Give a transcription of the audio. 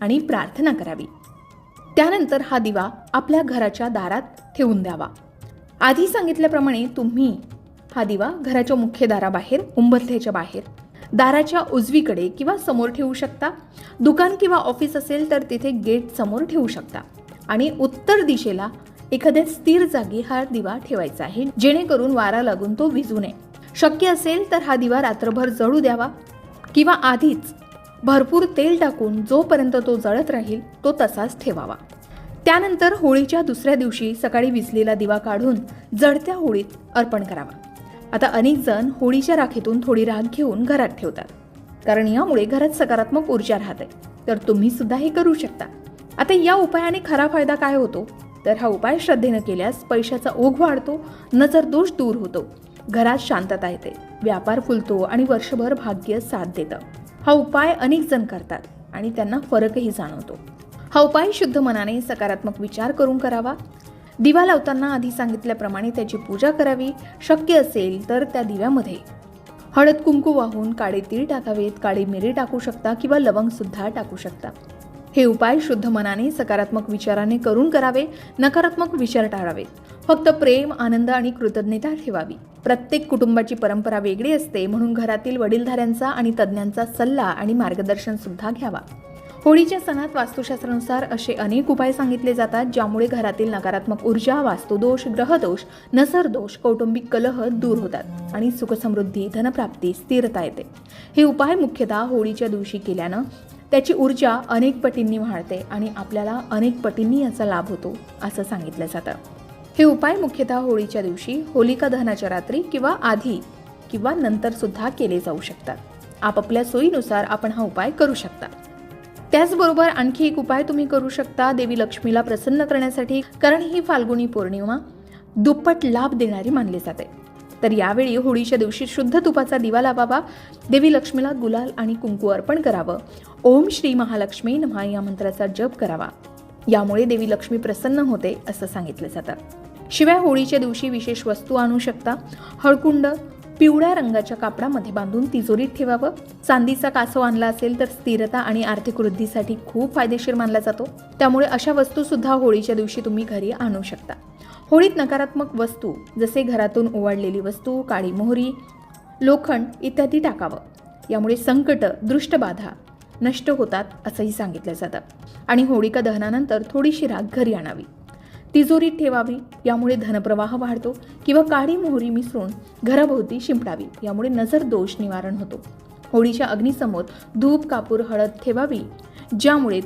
आणि प्रार्थना करावी. त्यानंतर हा दिवा आपल्या घराच्या दारात ठेवून द्यावा. आधी सांगितल्याप्रमाणे तुम्ही हा दिवा घराच्या मुख्य दाराबाहेर, उंबरठ्याच्या बाहेर, दाराच्या उजवीकडे किंवा समोर ठेवू शकता. दुकान किंवा ऑफिस असेल तर तिथे गेट समोर ठेवू शकता. आणि उत्तर दिशेला एखाद्या स्थिर जागी हा दिवा ठेवायचा आहे, जेणेकरून वारा लागून तो विझू नये. शक्य असेल तर हा दिवा रात्रभर जळू द्यावा किंवा आधीच भरपूर तेल टाकून जोपर्यंत तो जळत राहील तो तसाच ठेवावा. त्यानंतर होळीच्या दुसऱ्या दिवशी सकाळी विझलेला दिवा काढून जळत्या होळीत अर्पण करावा. आता अनेक जण होळीच्या राखीतून थोडी राख घेऊन घरात ठेवतात, कारण यामुळे घरात सकारात्मक ऊर्जा राहते. तर तुम्ही सुद्धा हे करू शकता. आता या उपायाने खरा फायदा काय होतो, तर हा उपाय श्रद्धेनं केल्यास पैशाचा ओघ वाढतो, नजर दोष दूर होतो, घरात शांतता येते, व्यापार फुलतो आणि वर्षभर भाग्य साथ देतं. हा उपाय अनेक जण करतात आणि त्यांना फरकही जाणवतो. हा उपाय शुद्ध मनाने सकारात्मक विचार करून करावा. दिवा लावताना आधी सांगितल्याप्रमाणे त्याची पूजा करावी. शक्य असेल तर त्या दिव्यामध्ये हळद कुंकू वाहून काळे तीळ टाकावेत, काळे मिरे टाकू शकता किंवा लवंग सुद्धा टाकू शकता. हे उपाय शुद्ध मनाने सकारात्मक विचाराने करून करावे. नकारात्मक विचार टाळावेत. फक्त प्रेम, आनंद आणि कृतज्ञता ठेवावी. प्रत्येक कुटुंबाची परंपरा वेगळी असते, म्हणून घरातील वडीलधाऱ्यांचा आणि तज्ज्ञांचा सल्ला आणि मार्गदर्शन सुद्धा घ्यावा. होळीच्या सणात वास्तुशास्त्रानुसार असे अनेक उपाय सांगितले जातात, ज्यामुळे घरातील नकारात्मक ऊर्जा, वास्तुदोष, ग्रहदोष, नसरदोष, कौटुंबिक कलह दूर होतात आणि सुखसमृद्धी, धनप्राप्ती, स्थिरता येते. हे उपाय मुख्यतः होळीच्या दिवशी केल्यानं त्याची ऊर्जा अनेक पटींनी वाढते आणि आपल्याला अनेक पटींनी याचा लाभ होतो असं सांगितलं जातं. हे उपाय मुख्यतः होळीच्या दिवशी, होलिका दहनाच्या रात्री किंवा आधी किंवा नंतर सुद्धा केले जाऊ शकतात. आपापल्या सोयीनुसार आपण हा उपाय करू शकता. त्याचबरोबर आणखी एक उपाय तुम्ही करू शकता देवी लक्ष्मीला प्रसन्न करण्यासाठी, कारण ही फाल्गुनी पौर्णिमा दुप्पट लाभ देणारी मानली जाते. तर यावेळी होळीच्या दिवशी शुद्ध तुपाचा दिवा लावावा. देवी लक्ष्मीला गुलाल आणि कुंकू अर्पण करावं. ओम श्री महालक्ष्मी नमः या मंत्राचा जप करावा. यामुळे देवी लक्ष्मी प्रसन्न होते असं सांगितलं जातं. शिवाय होळीच्या दिवशी विशेष वस्तू आणू शकता. हळकुंड पिवळ्या रंगाच्या कापडामध्ये बांधून तिजोरीत ठेवावं. चांदीचा कासव आणला असेल तर स्थिरता आणि आर्थिक वृद्धीसाठी खूप फायदेशीर मानला जातो. त्यामुळे अशा वस्तू सुद्धा होळीच्या दिवशी तुम्ही घरी आणू शकता. होळीत नकारात्मक वस्तू जसे घरातून ओवाळलेली वस्तू, काळी मोहरी, लोखंड इत्यादी टाकावं. यामुळे संकट, दृष्टबाधा नष्ट होतात असंही सांगितलं जातं. आणि होळिका दहनानंतर थोडीशी राख घरी आणावी, तिजोरीत ठेवावी. यामुळे धनप्रवाह वाढतो. किंवा काळी मोहरी मिसळून घराभोवती शिंपडावी. यामुळे नजर दोष निवारण होतो. होळीच्या अग्नीसमोर धूप, कापूर, हळद ठेवावी, ज्यामुळे